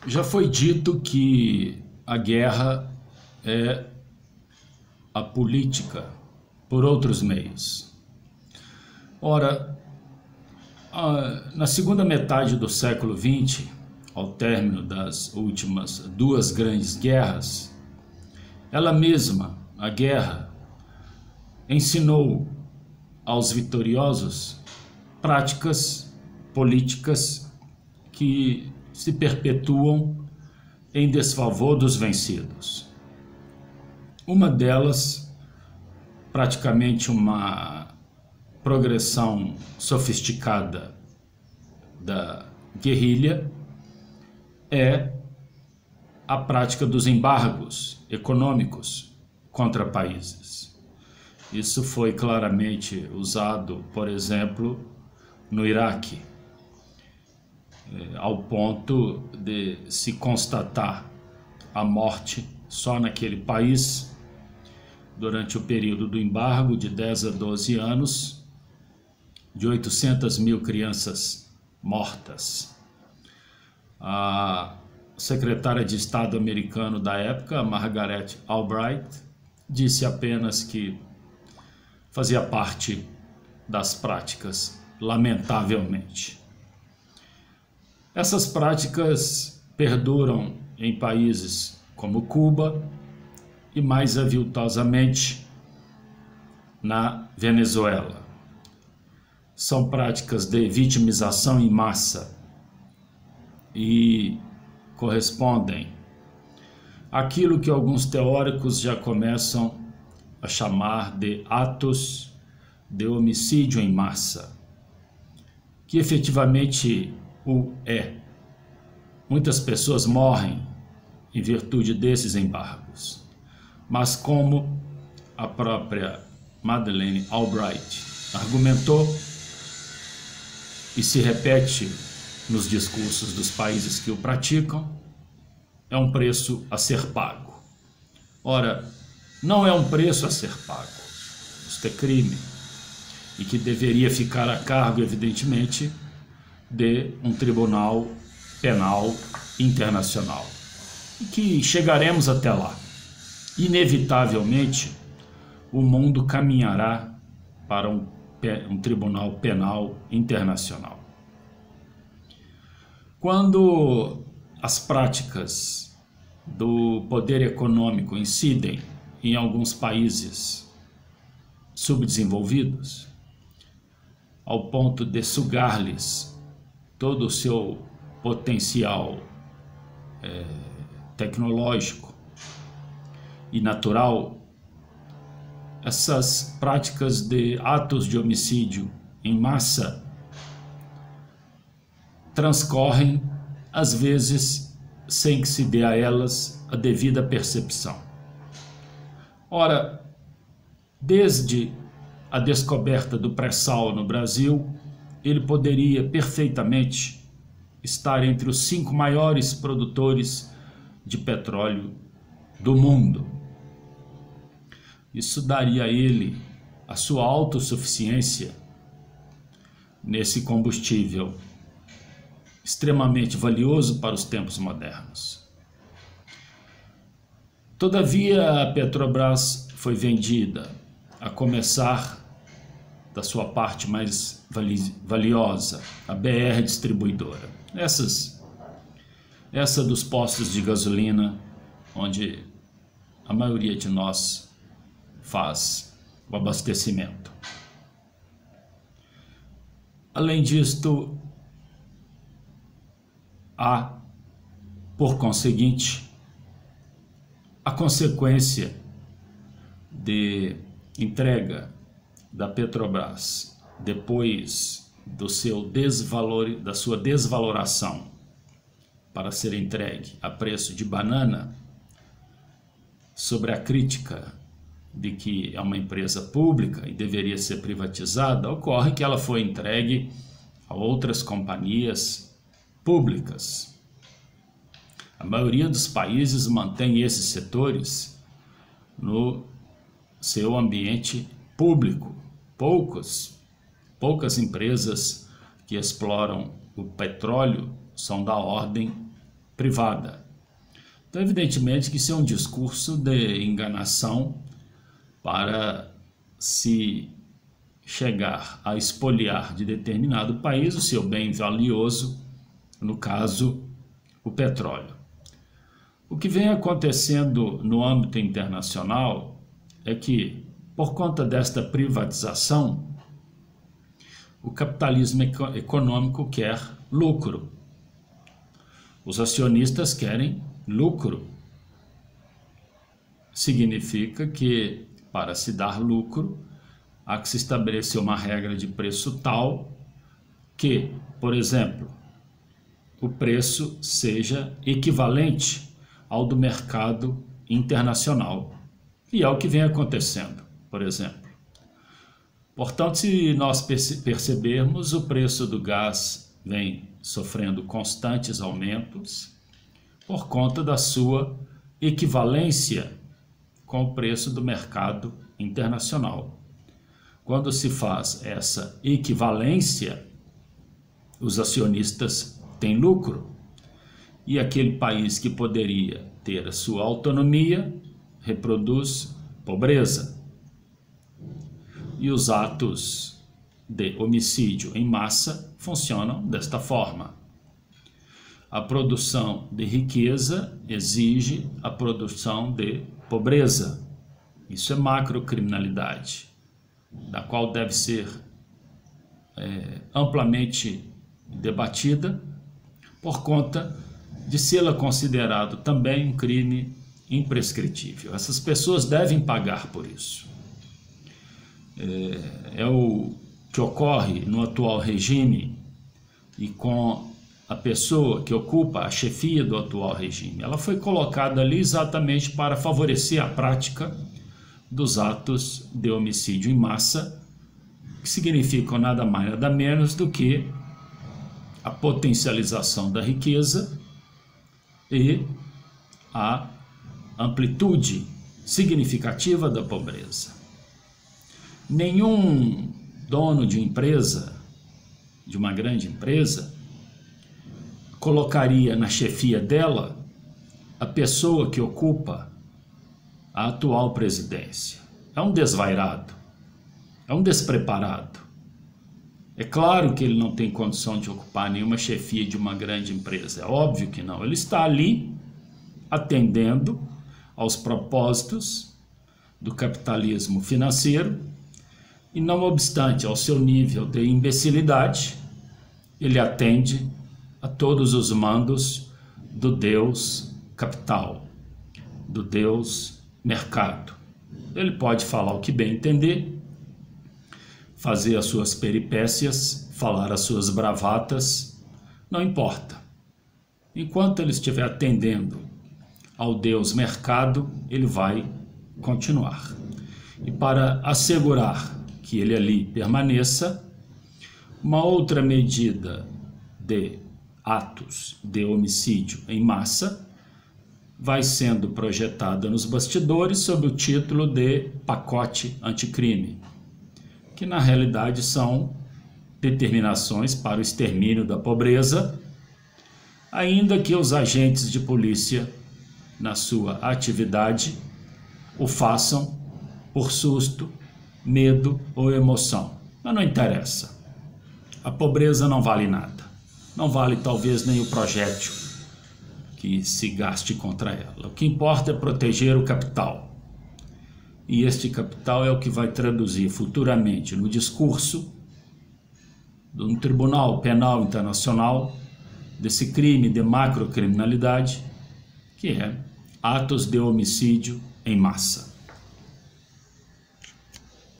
Já foi dito que a guerra é a política por outros meios. Ora, na segunda metade do século XX, ao término das últimas duas grandes guerras, ela mesma, a guerra, ensinou aos vitoriosos práticas políticas que se perpetuam em desfavor dos vencidos. Uma delas, praticamente uma progressão sofisticada da guerrilha, é a prática dos embargos econômicos contra países. Isso foi claramente usado, por exemplo, no Iraque, ao ponto de se constatar a morte só naquele país, durante o período do embargo de 10 a 12 anos, de 800 mil crianças mortas. A secretária de Estado americana da época, Margaret Albright, disse apenas que fazia parte das práticas, lamentavelmente. Essas práticas perduram em países como Cuba e, mais aviltosamente, na Venezuela. São práticas de vitimização em massa e correspondem àquilo que alguns teóricos já começam a chamar de atos de homicídio em massa, que efetivamente o é. Muitas pessoas morrem em virtude desses embargos, mas como a própria Madeleine Albright argumentou e se repete nos discursos dos países que o praticam, é um preço a ser pago. Ora, não é um preço a ser pago, isto é crime, e que deveria ficar a cargo, evidentemente, de um tribunal penal internacional. E que chegaremos até lá. Inevitavelmente, o mundo caminhará para um tribunal penal internacional. Quando as práticas do poder econômico incidem em alguns países subdesenvolvidos, ao ponto de sugar-lhes todo o seu potencial tecnológico e natural, essas práticas de atos de homicídio em massa transcorrem, às vezes, sem que se dê a elas a devida percepção. Ora, desde a descoberta do pré-sal no Brasil, ele poderia perfeitamente estar entre os 5 maiores produtores de petróleo do mundo. Isso daria a ele a sua autossuficiência nesse combustível extremamente valioso para os tempos modernos. Todavia, a Petrobras foi vendida, a começar da sua parte mais valiosa, a BR Distribuidora. Essa dos postos de gasolina, onde a maioria de nós faz o abastecimento. Além disto, há, por conseguinte, a consequência de entrega da Petrobras depois da sua desvaloração para ser entregue a preço de banana, sobre a crítica de que é uma empresa pública e deveria ser privatizada, ocorre que ela foi entregue a outras companhias públicas. A maioria dos países mantém esses setores no seu ambiente público. Poucas empresas que exploram o petróleo são da ordem privada. Então, evidentemente que isso é um discurso de enganação para se chegar a expoliar de determinado país o seu bem valioso, no caso, o petróleo. O que vem acontecendo no âmbito internacional é que, por conta desta privatização, o capitalismo econômico quer lucro. Os acionistas querem lucro. Significa que, para se dar lucro, há que se estabelecer uma regra de preço tal que, por exemplo, o preço seja equivalente ao do mercado internacional. E é o que vem acontecendo, por exemplo. Portanto, se nós percebermos, o preço do gás vem sofrendo constantes aumentos por conta da sua equivalência com o preço do mercado internacional. Quando se faz essa equivalência, os acionistas têm lucro e aquele país que poderia ter a sua autonomia reproduz pobreza. E os atos de homicídio em massa funcionam desta forma. A produção de riqueza exige a produção de pobreza. Isso é macrocriminalidade, da qual deve ser amplamente debatida, por conta de ser considerado também um crime imprescritível. Essas pessoas devem pagar por isso. É o que ocorre no atual regime e com a pessoa que ocupa a chefia do atual regime. Ela foi colocada ali exatamente para favorecer a prática dos atos de homicídio em massa, que significam nada mais nada menos do que a potencialização da riqueza e a amplitude significativa da pobreza. Nenhum dono de empresa, de uma grande empresa, colocaria na chefia dela a pessoa que ocupa a atual presidência. É um desvairado, é um despreparado. É claro que ele não tem condição de ocupar nenhuma chefia de uma grande empresa, é óbvio que não. Ele está ali atendendo aos propósitos do capitalismo financeiro e, não obstante ao seu nível de imbecilidade, ele atende a todos os mandos do Deus capital, do Deus mercado. Ele pode falar o que bem entender, fazer as suas peripécias, falar as suas bravatas, não importa. Enquanto ele estiver atendendo ao Deus mercado, ele vai continuar. E para assegurar que ele ali permaneça, uma outra medida de atos de homicídio em massa vai sendo projetada nos bastidores sob o título de pacote anticrime, que na realidade são determinações para o extermínio da pobreza, ainda que os agentes de polícia, na sua atividade, o façam por susto, medo ou emoção. Mas não interessa. A pobreza não vale nada. Não vale talvez nem o projétil que se gaste contra ela. O que importa é proteger o capital. E este capital é o que vai traduzir futuramente no discurso de um tribunal penal internacional desse crime de macrocriminalidade, que é atos de homicídio em massa.